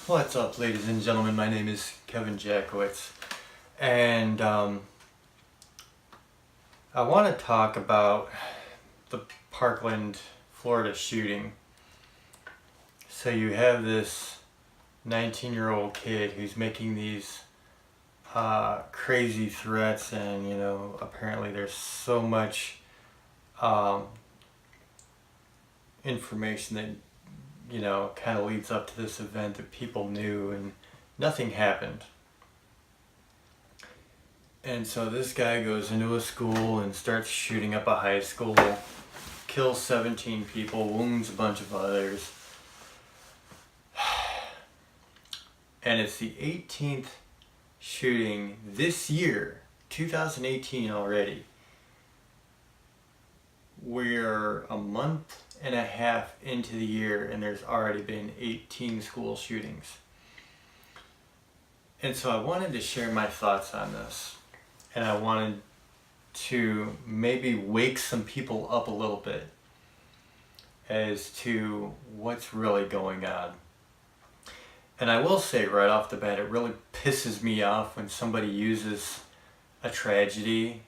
What's up, ladies and gentlemen? My name is Kevin Jackowitz, and I want to talk about the Parkland, Florida shooting. So you have this 19-year-old kid who's making these crazy threats, and apparently there's so much information that kind of leads up to this event that people knew, and nothing happened. And so this guy goes into a school and starts shooting up a high school, kills 17 people, wounds a bunch of others. And it's the 18th shooting this year, 2018 already. We're a month and a half into the year and there's already been 18 school shootings. And so I wanted to share my thoughts on this. And I wanted to maybe wake some people up a little bit as to what's really going on. And I will say right off the bat, it really pisses me off when somebody uses a tragedy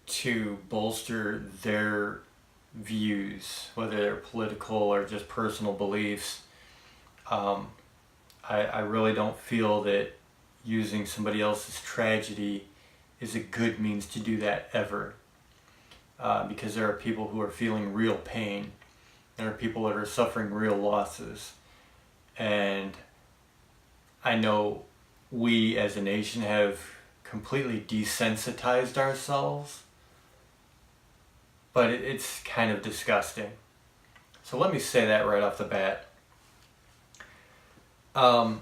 to bolster their views, whether they're political or just personal beliefs. I really don't feel that using somebody else's tragedy is a good means to do that ever. Because there are people who are feeling real pain. There are people that are suffering real losses. And I know we as a nation have completely desensitized ourselves, but it's kind of disgusting. So let me say that right off the bat. So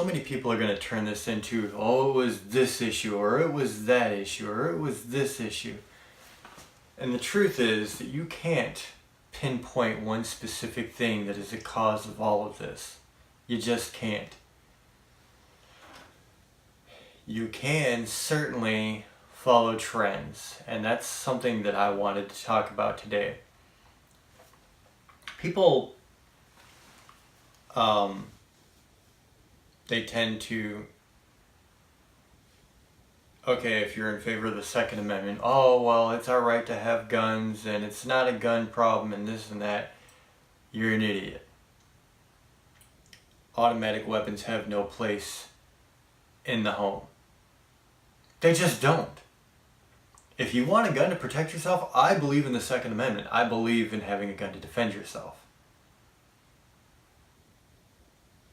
many people are going to turn this into, oh, it was this issue, or it was that issue, or it was this issue. And the truth is that you can't pinpoint one specific thing that is the cause of all of this. You just can't. You can certainly follow trends, and that's something that I wanted to talk about today. People they tend to, okay, if you're in favor of the Second Amendment, oh, well, it's our right to have guns, and it's not a gun problem, and this and that, you're an idiot. Automatic weapons have no place in the home. They just don't. If you want a gun to protect yourself, I believe in the Second Amendment. I believe in having a gun to defend yourself.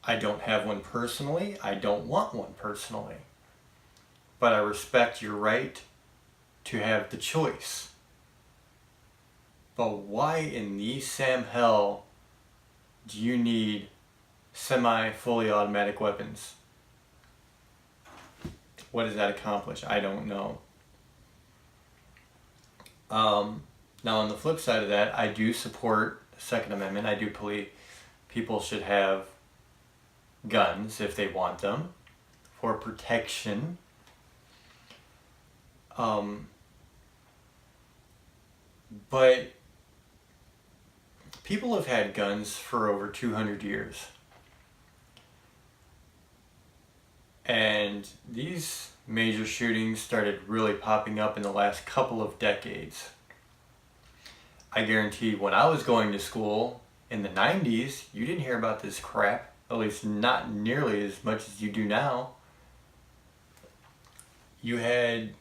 I don't have one personally. I don't want one personally. But I respect your right to have the choice. But why in the Sam hell do you need semi-fully automatic weapons? What does that accomplish? I don't know. Now on the flip side of that, I do support the Second Amendment. I do believe people should have guns if they want them for protection. But people have had guns for over 200 years. And these major shootings started really popping up in the last couple of decades. I guarantee when I was going to school in the 90s, you didn't hear about this crap, at least not nearly as much as you do now. You had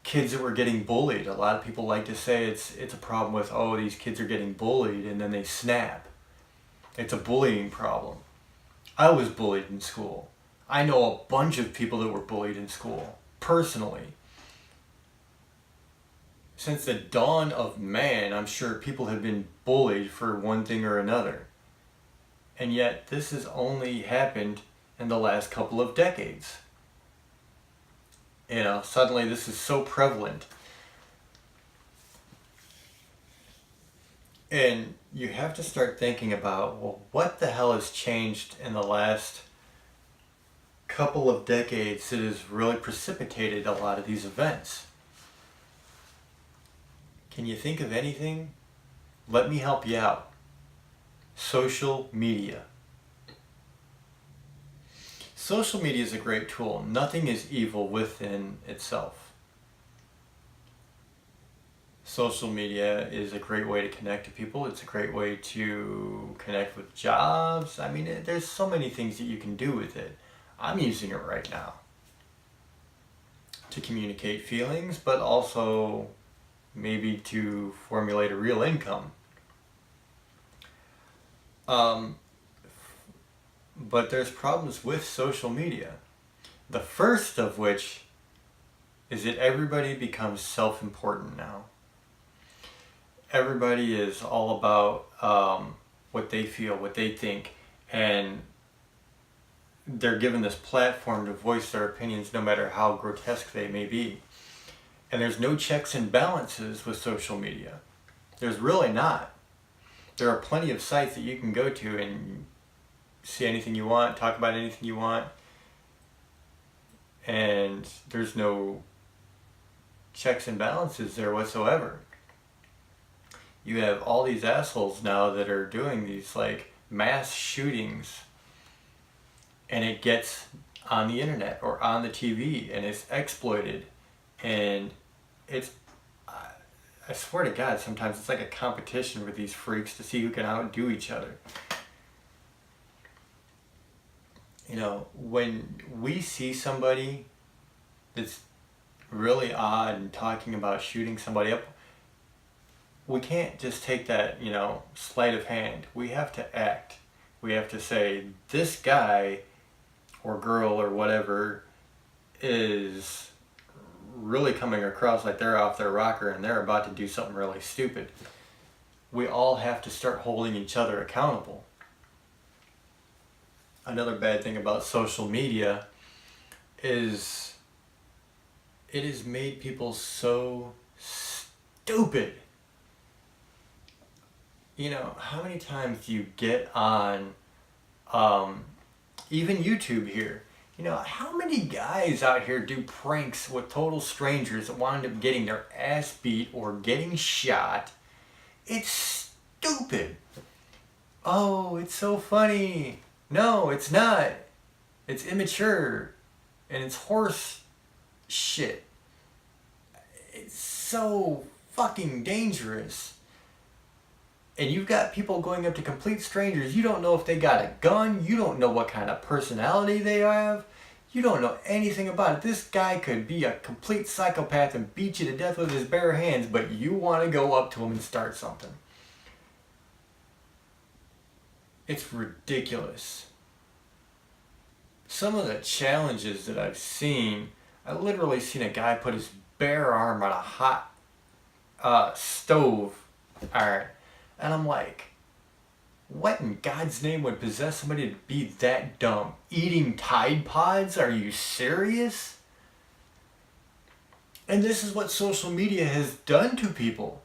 kids that were getting bullied. A lot of people like to say it's a problem with, oh, these kids are getting bullied, and then they snap. It's a bullying problem. I was bullied in school. I know a bunch of people that were bullied in school, personally. Since the dawn of man, I'm sure people have been bullied for one thing or another. And yet, this has only happened in the last couple of decades. Suddenly this is so prevalent. And you have to start thinking about, well, what the hell has changed in the last couple of decades that has really precipitated a lot of these events? Can you think of anything? Let me help you out. Social media. Social media is a great tool. Nothing is evil within itself. Social media is a great way to connect to people. It's a great way to connect with jobs. I mean, there's so many things that you can do with it. I'm using it right now to communicate feelings, but also maybe to formulate a real income. But there's problems with social media. The first of which is that everybody becomes self-important now. Everybody is all about what they feel, what they think, and they're given this platform to voice their opinions no matter how grotesque they may be. And there's no checks and balances with social media. There's really not. There are plenty of sites that you can go to and see anything you want, talk about anything you want, and there's no checks and balances there whatsoever. You have all these assholes now that are doing these like mass shootings, and it gets on the internet or on the TV and it's exploited, and it's, I swear to God, sometimes it's like a competition with these freaks to see who can outdo each other. You know, when we see somebody that's really odd and talking about shooting somebody up, we can't just take that, sleight of hand. We have to act. We have to say, this guy or girl or whatever is really coming across like they're off their rocker and they're about to do something really stupid. We all have to start holding each other accountable. Another bad thing about social media is it has made people so stupid. How many times do you get on even YouTube here? How many guys out here do pranks with total strangers that wind up getting their ass beat or getting shot? It's stupid. Oh, it's so funny. No, it's not. It's immature. And it's horse shit. It's so fucking dangerous. And you've got people going up to complete strangers. You don't know if they got a gun. You don't know what kind of personality they have. You don't know anything about it. This guy could be a complete psychopath and beat you to death with his bare hands, but you want to go up to him and start something. It's ridiculous. Some of the challenges that I've seen, I literally seen a guy put his bare arm on a hot stove iron. And I'm like, what in God's name would possess somebody to be that dumb? Eating Tide Pods? Are you serious? And this is what social media has done to people.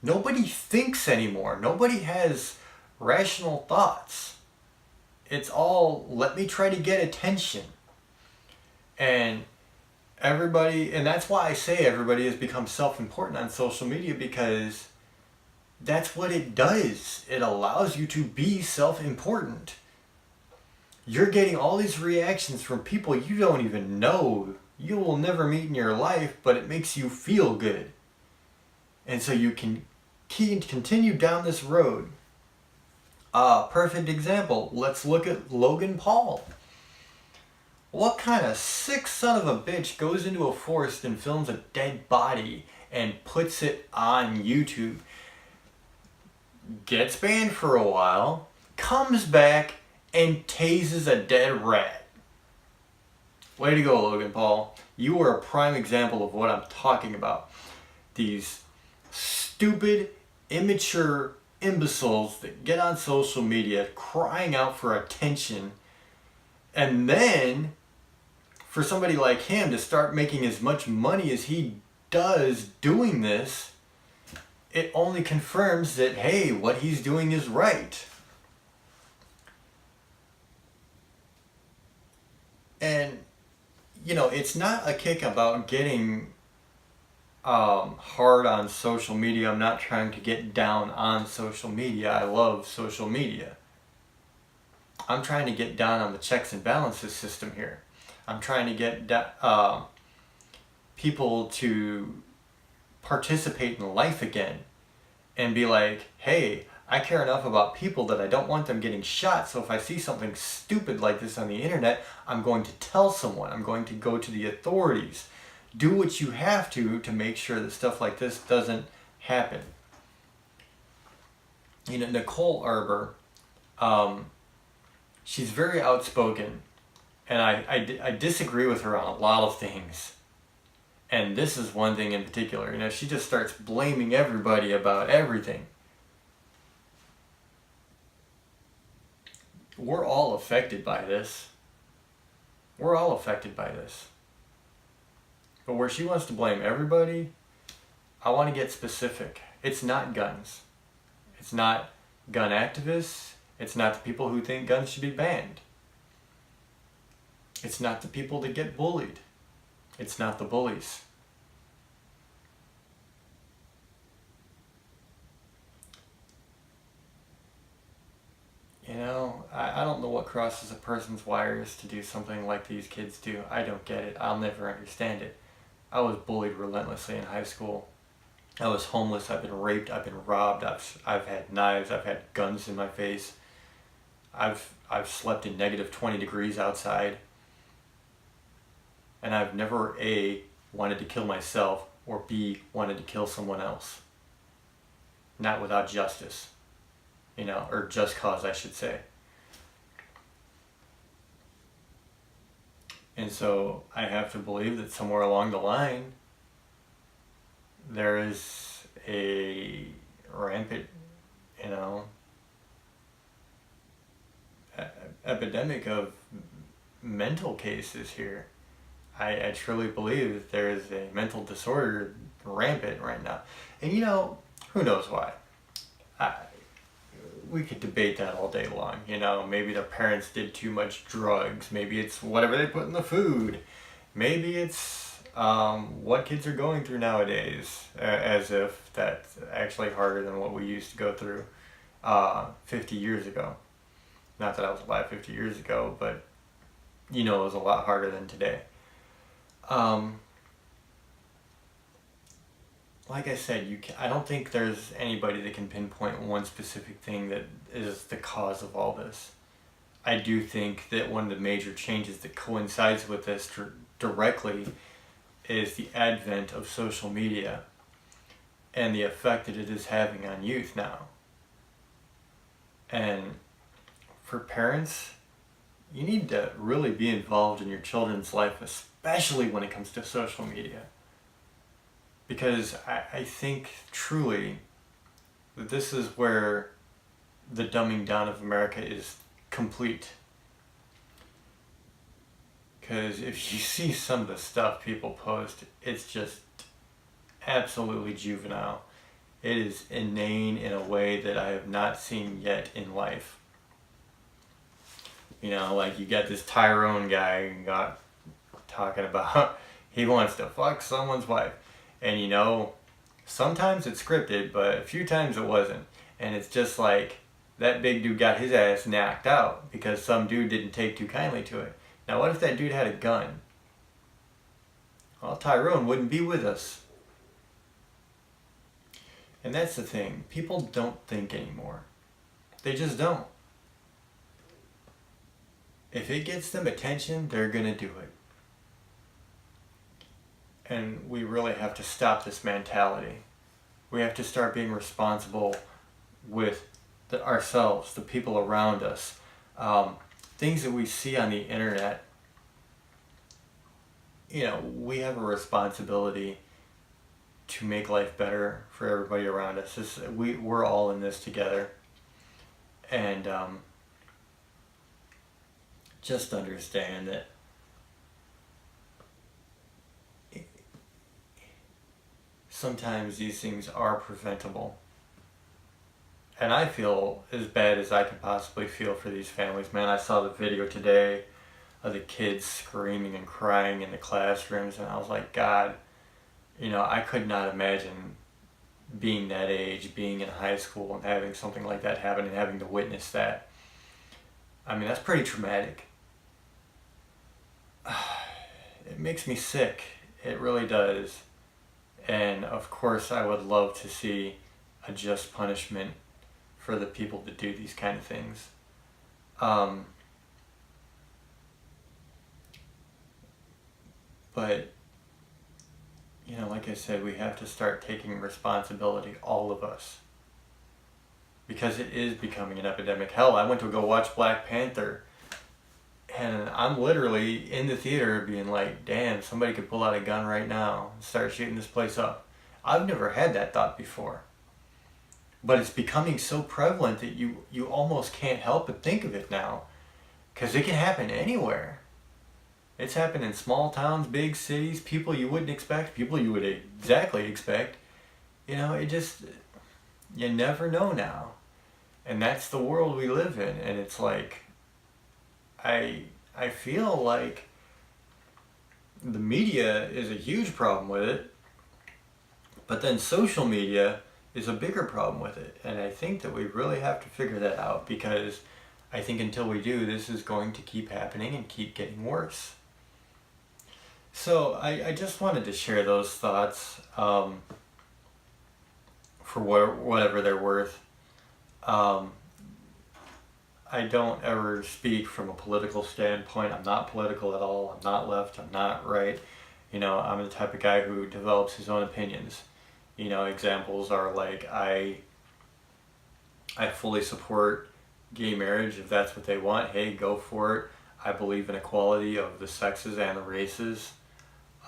Nobody thinks anymore. Nobody has rational thoughts. It's all, let me try to get attention. And that's why I say everybody has become self-important on social media, because that's what it does. It allows you to be self-important. You're getting all these reactions from people you don't even know, you will never meet in your life, but it makes you feel good. And so you can continue down this road. Perfect example. Let's look at Logan Paul. What kind of sick son of a bitch goes into a forest and films a dead body and puts it on YouTube? Gets banned for a while, comes back and tases a dead rat. Way to go, Logan Paul. You are a prime example of what I'm talking about. These stupid, immature imbeciles that get on social media crying out for attention, and then for somebody like him to start making as much money as he does doing this, it only confirms that, hey, what he's doing is right. And, it's not a kick about getting hard on social media. I'm not trying to get down on social media. I love social media. I'm trying to get down on the checks and balances system here. I'm trying to get people to participate in life again and be like, hey, I care enough about people that I don't want them getting shot, so if I see something stupid like this on the internet, I'm going to tell someone. I'm going to go to the authorities. Do what you have to make sure that stuff like this doesn't happen. You know, Nicole Arbour, she's very outspoken, and I disagree with her on a lot of things. And this is one thing in particular. You know, she just starts blaming everybody about everything. We're all affected by this. We're all affected by this. But where she wants to blame everybody, I want to get specific. It's not guns. It's not gun activists. It's not the people who think guns should be banned. It's not the people that get bullied. It's not the bullies. You know, I don't know what crosses a person's wires to do something like these kids do. I don't get it. I'll never understand it. I was bullied relentlessly in high school. I was homeless. I've been raped. I've been robbed. I've had knives. I've had guns in my face. I've slept in negative 20 degrees outside. And I've never A, wanted to kill myself, or B, wanted to kill someone else. Not without justice. You know, or just cause, I should say. And so I have to believe that somewhere along the line, there is a rampant, you know, epidemic of mental cases here. I truly believe that there is a mental disorder rampant right now. And you know, who knows why? We could debate that all day long. You know, maybe their parents did too much drugs. Maybe it's whatever they put in the food. Maybe it's what kids are going through nowadays, as if that's actually harder than what we used to go through 50 years ago. Not that I was alive 50 years ago, but you know, it was a lot harder than today. Like I said, I don't think there's anybody that can pinpoint one specific thing that is the cause of all this. I do think that one of the major changes that coincides with this directly is the advent of social media and the effect that it is having on youth now. And for parents, you need to really be involved in your children's life, especially when it comes to social media. Because I think truly that this is where the dumbing down of America is complete. Because if you see some of the stuff people post, it's just absolutely juvenile. It is inane in a way that I have not seen yet in life. You know, like you got this Tyrone guy got talking about he wants to fuck someone's wife. And you know, sometimes it's scripted, but a few times it wasn't. And it's just like, that big dude got his ass knocked out because some dude didn't take too kindly to it. Now what if that dude had a gun? Well, Tyrone wouldn't be with us. And that's the thing. People don't think anymore. They just don't. If it gets them attention, they're gonna do it. And we really have to stop this mentality. We have to start being responsible with ourselves, the people around us. Things that we see on the internet, you know, we have a responsibility to make life better for everybody around us. We're all in this together. And just understand that sometimes these things are preventable. And I feel as bad as I can possibly feel for these families. Man, I saw the video today of the kids screaming and crying in the classrooms, and I was like, God, I could not imagine being that age, being in high school and having something like that happen and having to witness that. I mean, that's pretty traumatic. It makes me sick. It really does. And of course, I would love to see a just punishment for the people that do these kind of things. But, like I said, we have to start taking responsibility, all of us. Because it is becoming an epidemic. Hell, I went to go watch Black Panther, and I'm literally in the theater being like, damn, somebody could pull out a gun right now and start shooting this place up. I've never had that thought before. But it's becoming so prevalent that you almost can't help but think of it now. Because it can happen anywhere. It's happened in small towns, big cities, people you wouldn't expect, people you would exactly expect. It just, you never know now. And that's the world we live in. And it's like, I feel like the media is a huge problem with it. But then social media is a bigger problem with it. And I think that we really have to figure that out, because I think until we do, this is going to keep happening and keep getting worse. So I just wanted to share those thoughts for whatever they're worth. I don't ever speak from a political standpoint. I'm not political at all. I'm not left. I'm not right. I'm the type of guy who develops his own opinions. Examples are like, I fully support gay marriage. If that's what they want, hey, go for it. I believe in equality of the sexes and the races.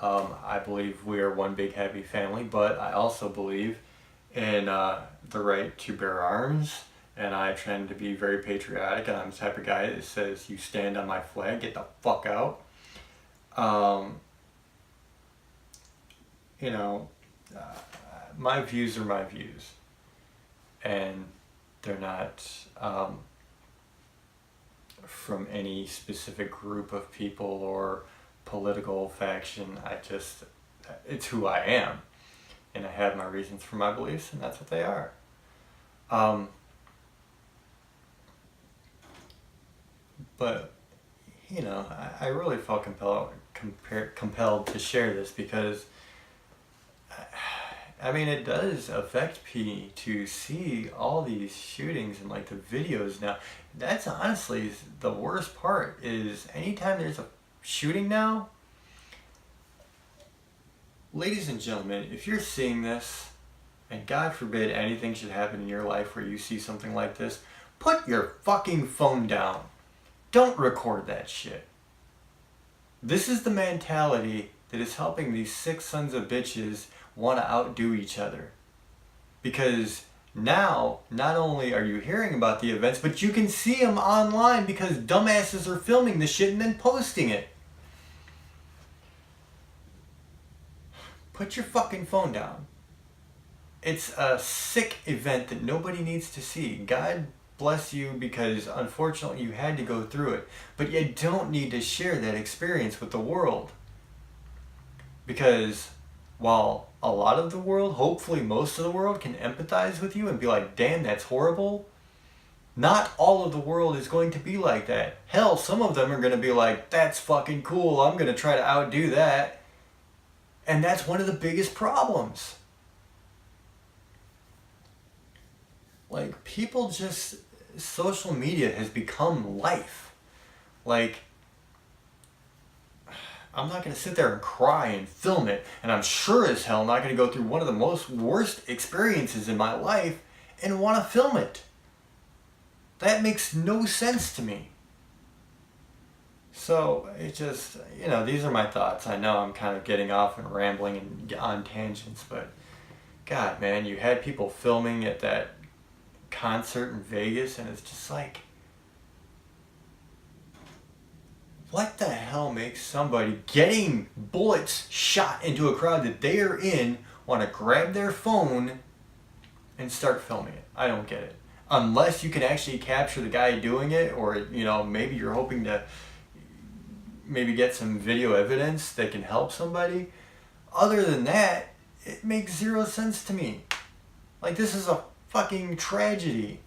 I believe we are one big happy family, but I also believe in the right to bear arms, and I tend to be very patriotic, and I'm the type of guy that says, you stand on my flag, get the fuck out. My views are my views, and they're not from any specific group of people or political faction. It's who I am, and I have my reasons for my beliefs, and that's what they are. But I really felt compelled to share this, because it does affect me to see all these shootings and like the videos now. That's honestly the worst part, is anytime there's a shooting now, ladies and gentlemen, if you're seeing this, and God forbid anything should happen in your life where you see something like this, put your fucking phone down. Don't record that shit. This is the mentality that is helping these sick sons of bitches want to outdo each other. Because now, not only are you hearing about the events, but you can see them online because dumbasses are filming the shit and then posting it. Put your fucking phone down. It's a sick event that nobody needs to see. God bless you, because unfortunately you had to go through it. But you don't need to share that experience with the world. Because while a lot of the world, hopefully most of the world, can empathize with you and be like, damn, that's horrible, not all of the world is going to be like that. Hell, some of them are going to be like, that's fucking cool, I'm going to try to outdo that. And that's one of the biggest problems. Like, people just, social media has become life. Like, I'm not going to sit there and cry and film it, and I'm sure as hell not going to go through one of the worst experiences in my life and want to film it. That makes no sense to me. So, it just, these are my thoughts. I know I'm kind of getting off and rambling and on tangents, but God, man, you had people filming at that concert in Vegas, and it's just like, what the hell makes somebody getting bullets shot into a crowd that they are in want to grab their phone and start filming it? I don't get it. Unless you can actually capture the guy doing it, or maybe you're hoping to maybe get some video evidence that can help somebody. Other than that, it makes zero sense to me. Like, this is a fucking tragedy.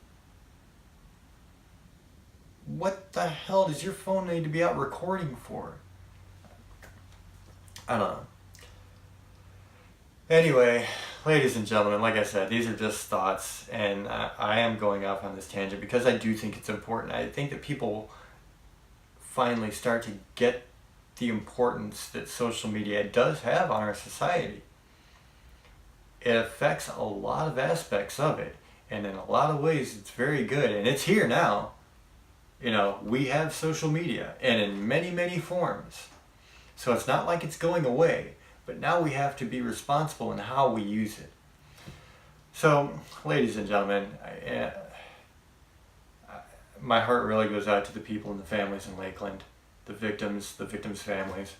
What the hell does your phone need to be out recording for? I don't know. Anyway, ladies and gentlemen, like I said, these are just thoughts, and I am going off on this tangent because I do think it's important. I think that people finally start to get the importance that social media does have on our society. It affects a lot of aspects of it, and in a lot of ways it's very good, and it's here now. You know, we have social media, and in many, many forms. So it's not like it's going away, but now we have to be responsible in how we use it. So, ladies and gentlemen, my heart really goes out to the people and the families in Lakeland, the victims' families.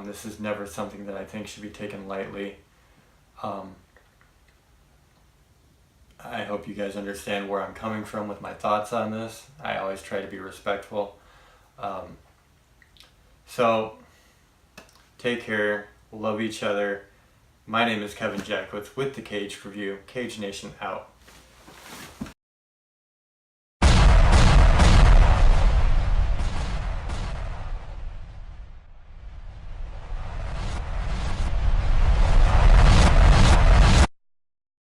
This is never something that I think should be taken lightly. I hope you guys understand where I'm coming from with my thoughts on this. I always try to be respectful. So, take care, love each other. My name is Kevin Jackwitz with the Cage Review. Cage Nation out.